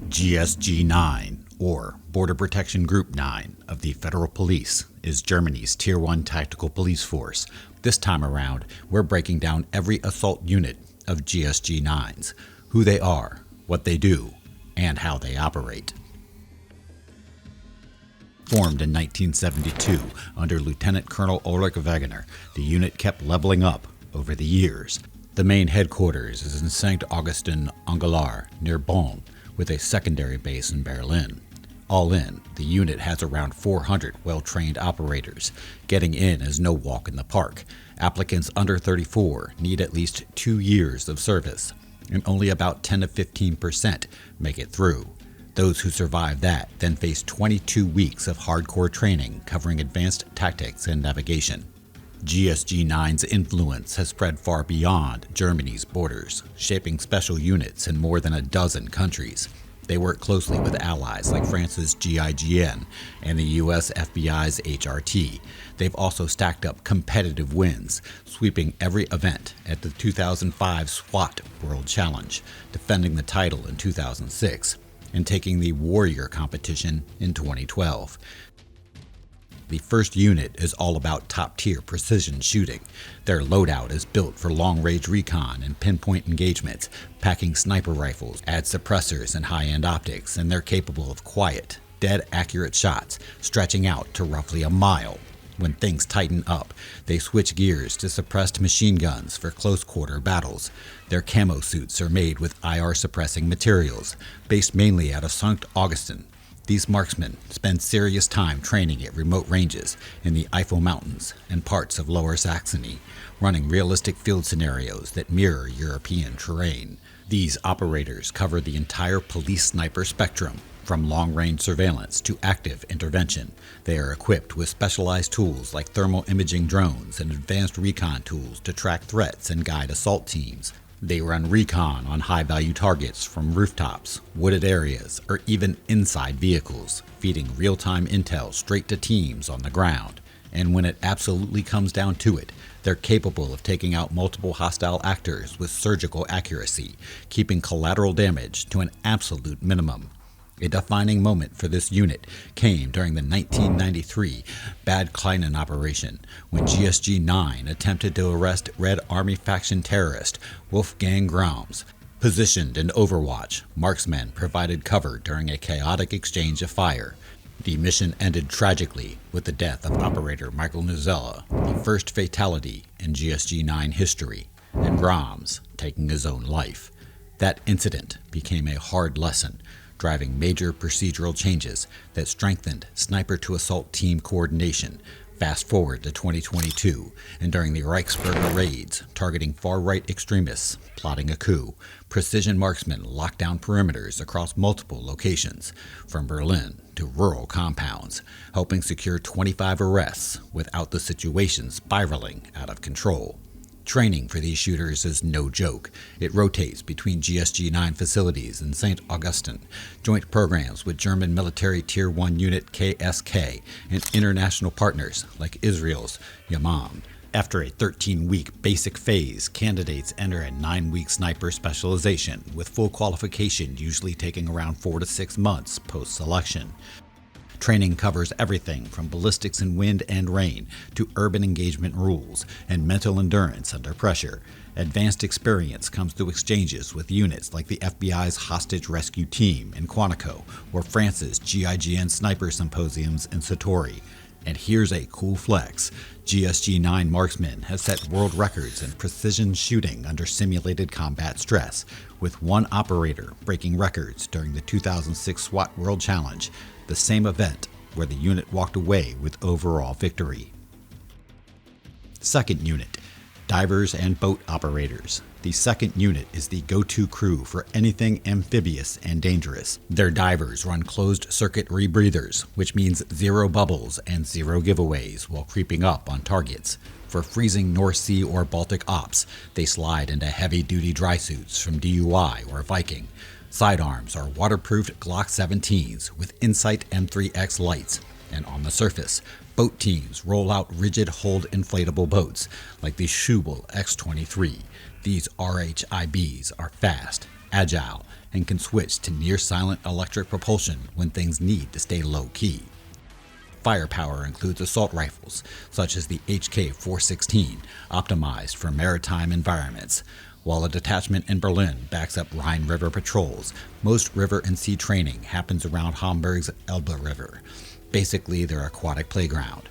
GSG-9, or Border Protection Group 9 of the Federal Police, is Germany's Tier 1 tactical police force. This time around, we're breaking down every assault unit of GSG-9s, who they are, what they do, and how they operate. Formed in 1972 under Lieutenant Colonel Ulrich Wegener, the unit kept leveling up over the years. The main headquarters is in St. Augustin-en-Galaure, near Bonn, with a secondary base in Berlin. All in, the unit has around 400 well-trained operators. Getting in is no walk in the park. Applicants under 34 need at least 2 years of service, and only about 10 to 15% make it through. Those who survive that then face 22 weeks of hardcore training covering advanced tactics and navigation. GSG-9's influence has spread far beyond Germany's borders, shaping special units in more than a dozen countries. They work closely with allies like France's GIGN and the US FBI's HRT. They've also stacked up competitive wins, sweeping every event at the 2005 SWAT World Challenge, defending the title in 2006, and taking the Warrior competition in 2012. The first unit is all about top-tier precision shooting. Their loadout is built for long-range recon and pinpoint engagements, packing sniper rifles, add suppressors and high-end optics, and they're capable of quiet, dead-accurate shots stretching out to roughly a mile. When things tighten up, they switch gears to suppressed machine guns for close-quarter battles. Their camo suits are made with IR-suppressing materials, based mainly out of St. Augustin. These marksmen spend serious time training at remote ranges in the Eifel Mountains and parts of Lower Saxony, running realistic field scenarios that mirror European terrain. These operators cover the entire police sniper spectrum, from long-range surveillance to active intervention. They are equipped with specialized tools like thermal imaging drones and advanced recon tools to track threats and guide assault teams. They run recon on high-value targets from rooftops, wooded areas, or even inside vehicles, feeding real-time intel straight to teams on the ground. And when it absolutely comes down to it, they're capable of taking out multiple hostile actors with surgical accuracy, keeping collateral damage to an absolute minimum. A defining moment for this unit came during the 1993 Bad Kleinen operation, when GSG-9 attempted to arrest Red Army faction terrorist Wolfgang Grams. Positioned in Overwatch, Marksmen provided cover during a chaotic exchange of fire. The mission ended tragically with the death of operator Michael Nuzella, the first fatality in GSG-9 history, and Grams taking his own life. That incident became a hard lesson, driving major procedural changes that strengthened sniper-to-assault team coordination. Fast forward to 2022, and during the Reichsbürger raids targeting far-right extremists plotting a coup, precision marksmen locked down perimeters across multiple locations, from Berlin to rural compounds, helping secure 25 arrests without the situation spiraling out of control. Training for these shooters is no joke. It rotates between GSG-9 facilities in St. Augustin, joint programs with German military Tier 1 unit KSK, and international partners like Israel's Yamam. After a 13-week basic phase, candidates enter a 9-week sniper specialization, with full qualification usually taking around 4 to 6 months post-selection. Training covers everything from ballistics in wind and rain to urban engagement rules and mental endurance under pressure. Advanced experience comes through exchanges with units like the FBI's Hostage Rescue Team in Quantico or France's GIGN Sniper Symposiums in Satori. And here's a cool flex. GSG-9 marksmen have set world records in precision shooting under simulated combat stress, with one operator breaking records during the 2006 SWAT World Challenge, the same event where the unit walked away with overall victory. Second unit, divers and boat operators. The second unit is the go-to crew for anything amphibious and dangerous. Their divers run closed-circuit rebreathers, which means zero bubbles and zero giveaways while creeping up on targets. For freezing North Sea or Baltic ops, they slide into heavy-duty dry suits from DUI or Viking. Sidearms are waterproofed Glock 17s with Insight M3X lights, and on the surface, boat teams roll out rigid-hulled inflatable boats like the Schubel X-23. These RHIBs are fast, agile, and can switch to near-silent electric propulsion when things need to stay low-key. Firepower includes assault rifles, such as the HK-416, optimized for maritime environments. While a detachment in Berlin backs up Rhine River patrols, most river and sea training happens around Hamburg's Elbe River, basically their aquatic playground.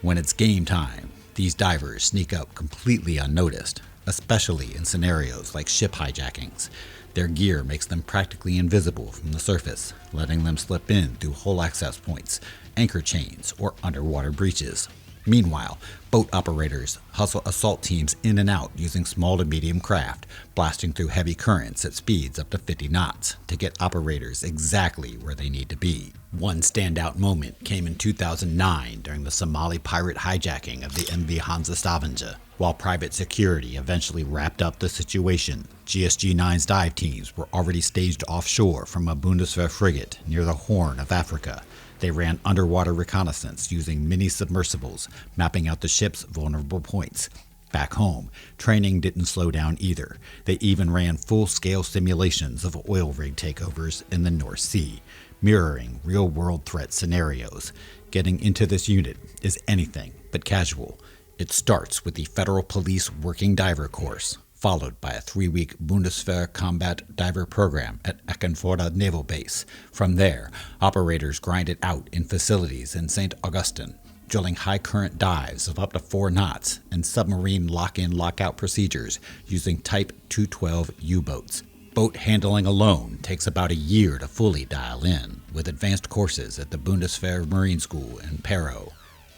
When it's game time, these divers sneak up completely unnoticed, especially in scenarios like ship hijackings. Their gear makes them practically invisible from the surface, letting them slip in through hull access points, anchor chains, or underwater breaches. Meanwhile, boat operators hustle assault teams in and out using small to medium craft, blasting through heavy currents at speeds up to 50 knots to get operators exactly where they need to be. One standout moment came in 2009 during the Somali pirate hijacking of the MV Hansa Stavanger. While private security eventually wrapped up the situation, GSG-9's dive teams were already staged offshore from a Bundeswehr frigate near the Horn of Africa. They ran underwater reconnaissance using mini-submersibles, mapping out the ship's vulnerable points. Back home, training didn't slow down either. They even ran full-scale simulations of oil rig takeovers in the North Sea, mirroring real-world threat scenarios. Getting into this unit is anything but casual. It starts with the Federal Police Working Diver course, followed by a 3-week Bundeswehr combat diver program at Eckernförde Naval Base. From there, operators grind it out in facilities in St. Augustine, drilling high-current dives of up to 4 knots and submarine lock-in lock-out procedures using Type 212 U-boats. Boat handling alone takes about a year to fully dial in, with advanced courses at the Bundeswehr Marine School in Perro.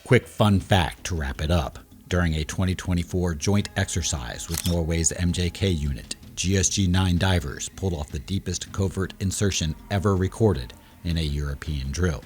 Quick fun fact to wrap it up. During a 2024 joint exercise with Norway's MJK unit, GSG-9 divers pulled off the deepest covert insertion ever recorded in a European drill.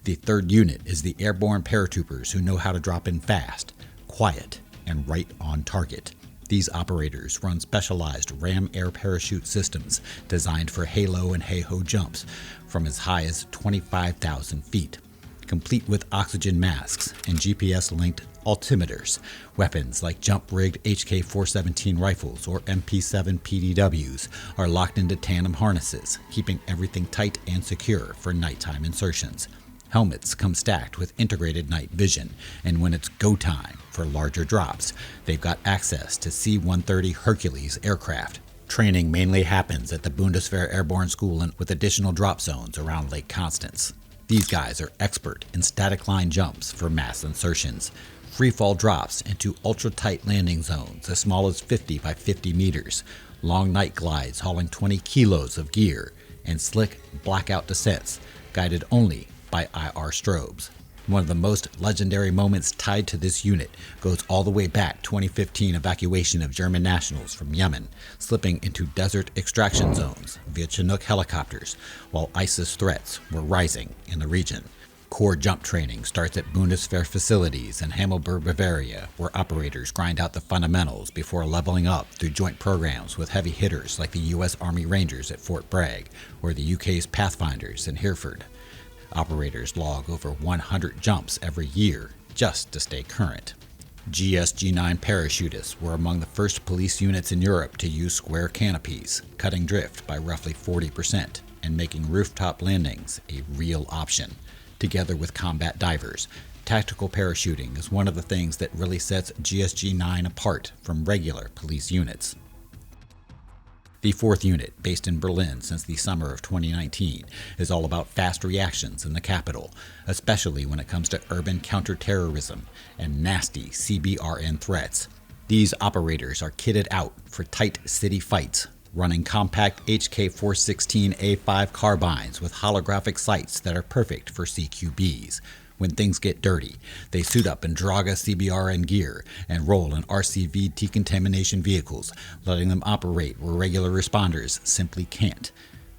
The third unit is the Airborne paratroopers who know how to drop in fast, quiet, and right on target. These operators run specialized ram air parachute systems designed for HALO and HAHO jumps from as high as 25,000 feet. Complete with oxygen masks and GPS-linked altimeters. Weapons like jump-rigged HK-417 rifles or MP7 PDWs are locked into tandem harnesses, keeping everything tight and secure for nighttime insertions. Helmets come stacked with integrated night vision, and when it's go time for larger drops, they've got access to C-130 Hercules aircraft. Training mainly happens at the Bundeswehr Airborne School with additional drop zones around Lake Constance. These guys are expert in static line jumps for mass insertions, free-fall drops into ultra-tight landing zones as small as 50 by 50 meters, long night glides hauling 20 kilos of gear, and slick blackout descents guided only by IR strobes. One of the most legendary moments tied to this unit goes all the way back 2015 evacuation of German nationals from Yemen, slipping into desert extraction zones via Chinook helicopters while ISIS threats were rising in the region. Core jump training starts at Bundeswehr facilities in Hammelburg, Bavaria, where operators grind out the fundamentals before leveling up through joint programs with heavy hitters like the U.S. Army Rangers at Fort Bragg or the UK's Pathfinders in Hereford. Operators log over 100 jumps every year just to stay current. GSG-9 parachutists were among the first police units in Europe to use square canopies, cutting drift by roughly 40% and making rooftop landings a real option. Together with combat divers, tactical parachuting is one of the things that really sets GSG-9 apart from regular police units. The fourth unit, based in Berlin since the summer of 2019, is all about fast reactions in the capital, especially when it comes to urban counterterrorism and nasty CBRN threats. These operators are kitted out for tight city fights, running compact HK-416A5 carbines with holographic sights that are perfect for CQBs. When things get dirty, they suit up in Draga CBRN gear and roll in RCV decontamination vehicles, letting them operate where regular responders simply can't.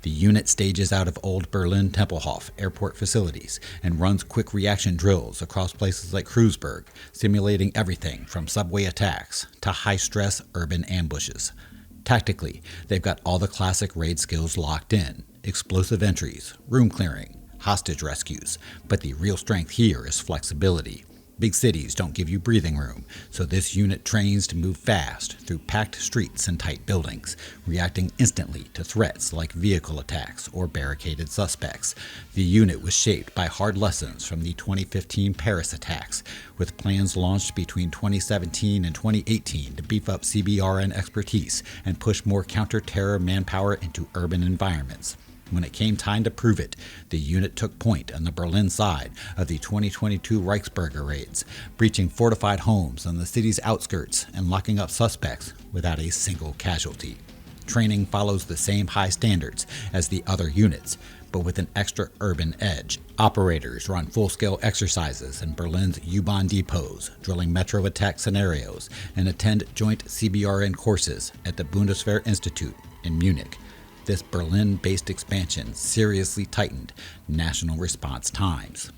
The unit stages out of Old Berlin Tempelhof airport facilities and runs quick reaction drills across places like Kreuzberg, simulating everything from subway attacks to high-stress urban ambushes. Tactically, they've got all the classic raid skills locked in: explosive entries, room clearing, hostage rescues, but the real strength here is flexibility. Big cities don't give you breathing room, so this unit trains to move fast through packed streets and tight buildings, reacting instantly to threats like vehicle attacks or barricaded suspects. The unit was shaped by hard lessons from the 2015 Paris attacks, with plans launched between 2017 and 2018 to beef up CBRN expertise and push more counter-terror manpower into urban environments. When it came time to prove it, the unit took point on the Berlin side of the 2022 Reichsbürger raids, breaching fortified homes on the city's outskirts and locking up suspects without a single casualty. Training follows the same high standards as the other units, but with an extra urban edge. Operators run full-scale exercises in Berlin's U-Bahn depots, drilling metro attack scenarios, and attend joint CBRN courses at the Bundeswehr Institute in Munich. This Berlin-based expansion seriously tightened national response times.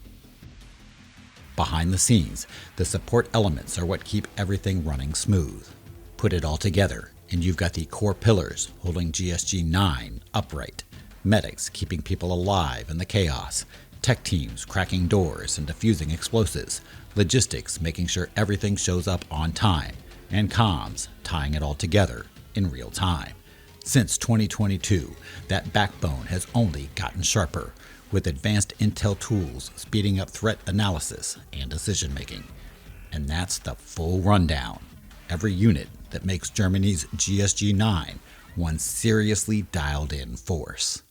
Behind the scenes, the support elements are what keep everything running smooth. Put it all together, and you've got the core pillars holding GSG-9 upright, medics keeping people alive in the chaos, tech teams cracking doors and defusing explosives, logistics making sure everything shows up on time, and comms tying it all together in real time. Since 2022, that backbone has only gotten sharper, with advanced intel tools speeding up threat analysis and decision-making. And that's the full rundown. Every unit that makes Germany's GSG-9 one seriously dialed-in force.